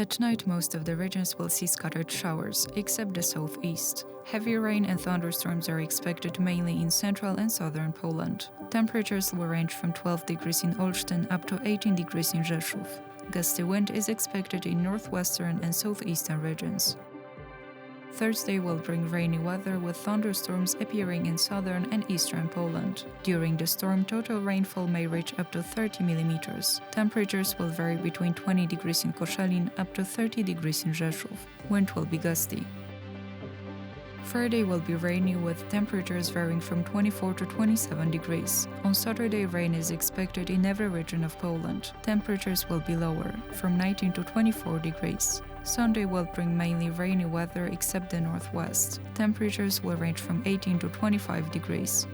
At night, most of the regions will see scattered showers, except the southeast. Heavy rain and thunderstorms are expected mainly in central and southern Poland. Temperatures will range from 12 degrees in Olsztyn up to 18 degrees in Rzeszów. Gusty wind is expected in northwestern and southeastern regions. Thursday will bring rainy weather with thunderstorms appearing in southern and eastern Poland. During the storm, total rainfall may reach up to 30 mm. Temperatures will vary between 20 degrees in Koszalin up to 30 degrees in Rzeszów. Wind will be gusty. Friday will be rainy with temperatures varying from 24 to 27 degrees. On Saturday, rain is expected in every region of Poland. Temperatures will be lower, from 19 to 24 degrees. Sunday will bring mainly rainy weather except the northwest. Temperatures will range from 18 to 25 degrees.